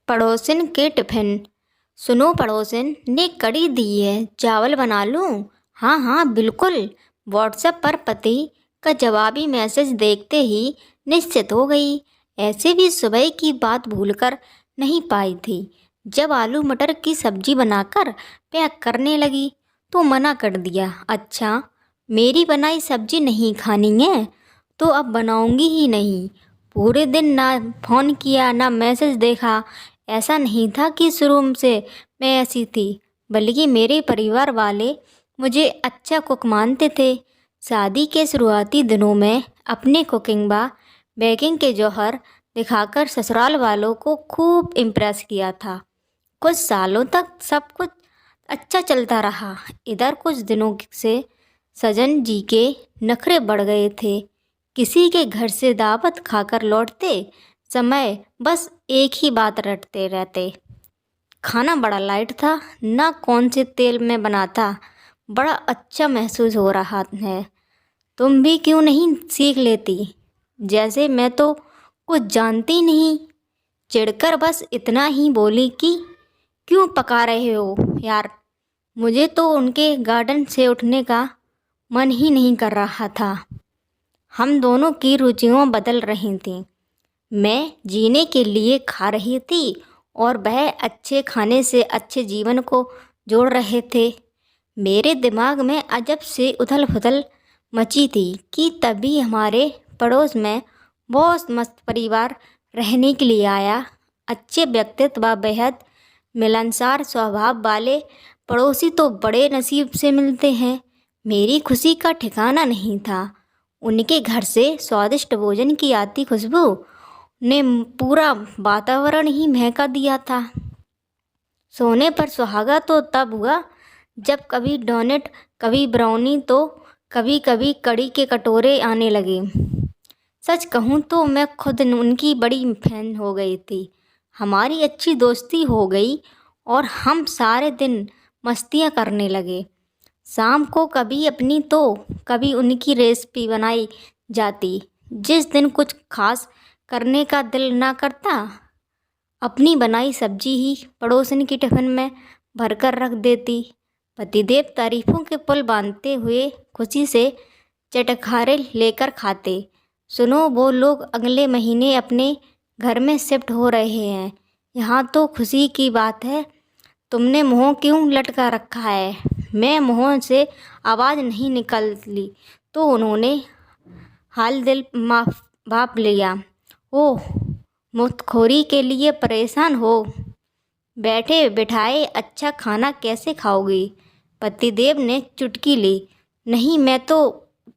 पड़ोसिन के टिफ़िन। सुनो पड़ोसिन ने कड़ी दी है, चावल बना लूँ? हाँ हाँ बिल्कुल। व्हाट्सएप पर पति का जवाबी मैसेज देखते ही निश्चित हो गई। ऐसे भी सुबह की बात भूलकर नहीं पाई थी। जब आलू मटर की सब्जी बनाकर पैक करने लगी तो मना कर दिया। अच्छा, मेरी बनाई सब्जी नहीं खानी है तो अब बनाऊंगी ही नहीं। पूरे दिन ना फ़ोन किया ना मैसेज देखा। ऐसा नहीं था कि शुरू से मैं ऐसी थी, बल्कि मेरे परिवार वाले मुझे अच्छा कुक मानते थे। शादी के शुरुआती दिनों में अपने कुकिंग व बेकिंग के जौहर दिखाकर ससुराल वालों को खूब इम्प्रेस किया था। कुछ सालों तक सब कुछ अच्छा चलता रहा। इधर कुछ दिनों से सजन जी के नखरे बढ़ गए थे। किसी के घर से दावत खाकर लौटते समय बस एक ही बात रटते रहते। खाना बड़ा लाइट था, ना कौन से तेल में बना था। बड़ा अच्छा महसूस हो रहा है। तुम भी क्यों नहीं सीख लेती? जैसे मैं तो कुछ जानती नहीं। चिढ़कर बस इतना ही बोली कि क्यों पका रहे हो यार। मुझे तो उनके गार्डन से उठने का मन ही नहीं कर रहा था। हम दोनों की रुचियाँ बदल रही थीं। मैं जीने के लिए खा रही थी और वह अच्छे खाने से अच्छे जीवन को जोड़ रहे थे। मेरे दिमाग में अजब से उथल पुथल मची थी कि तभी हमारे पड़ोस में बहुत मस्त परिवार रहने के लिए आया। अच्छे व्यक्तित्व व बेहद मिलनसार स्वभाव वाले पड़ोसी तो बड़े नसीब से मिलते हैं। मेरी खुशी का ठिकाना नहीं था। उनके घर से स्वादिष्ट भोजन की आती खुशबू ने पूरा वातावरण ही महका दिया था। सोने पर सुहागा तो तब हुआ जब कभी डोनेट, कभी ब्राउनी तो कभी कभी कड़ी के कटोरे आने लगे। सच कहूँ तो मैं खुद उनकी बड़ी फैन हो गई थी। हमारी अच्छी दोस्ती हो गई और हम सारे दिन मस्तियाँ करने लगे। शाम को कभी अपनी तो कभी उनकी रेसिपी बनाई जाती। जिस दिन कुछ खास करने का दिल ना करता, अपनी बनाई सब्जी ही पड़ोसन की टिफ़िन में भरकर रख देती। पतिदेव तारीफ़ों के पुल बांधते हुए खुशी से चटखारे लेकर खाते। सुनो, वो लोग अगले महीने अपने घर में शिफ्ट हो रहे हैं। यहाँ तो खुशी की बात है। तुमने मुँह क्यों लटका रखा है? मैं मुँह से आवाज़ नहीं निकली तो उन्होंने हाल दिल भाप लिया। ओह, मुफ्तखोरी के लिए परेशान हो? बैठे बिठाए अच्छा खाना कैसे खाओगी? पतिदेव ने चुटकी ली। नहीं, मैं तो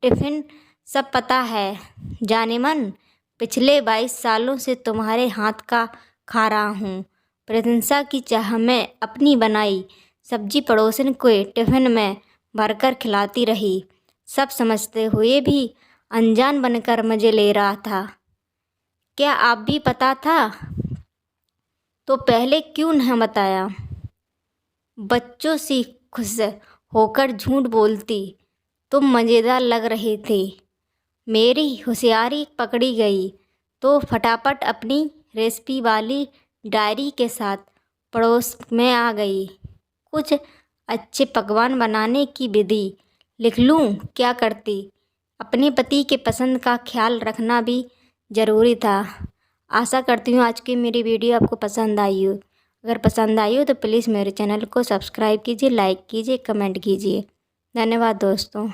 टिफ़िन सब पता है जाने मन। पिछले 22 सालों से तुम्हारे हाथ का खा रहा हूँ। प्रशंसा की चाह में अपनी बनाई सब्जी पड़ोसन को टिफ़िन में भरकर खिलाती रही। सब समझते हुए भी अनजान बनकर मज़े ले रहा था। क्या आप भी पता था तो पहले क्यों न बताया? बच्चों सी खुश होकर झूठ बोलती। तुम मज़ेदार लग रहे थे। मेरी होशियारी पकड़ी गई तो फटाफट अपनी रेसिपी वाली डायरी के साथ पड़ोस में आ गई। कुछ अच्छे पकवान बनाने की विधि लिख लूँ क्या करती? अपने पति के पसंद का ख्याल रखना भी ज़रूरी था। आशा करती हूँ आज की मेरी वीडियो आपको पसंद आई हो। अगर पसंद आई हो तो प्लीज़ मेरे चैनल को सब्सक्राइब कीजिए, लाइक कीजिए, कमेंट कीजिए। धन्यवाद दोस्तों।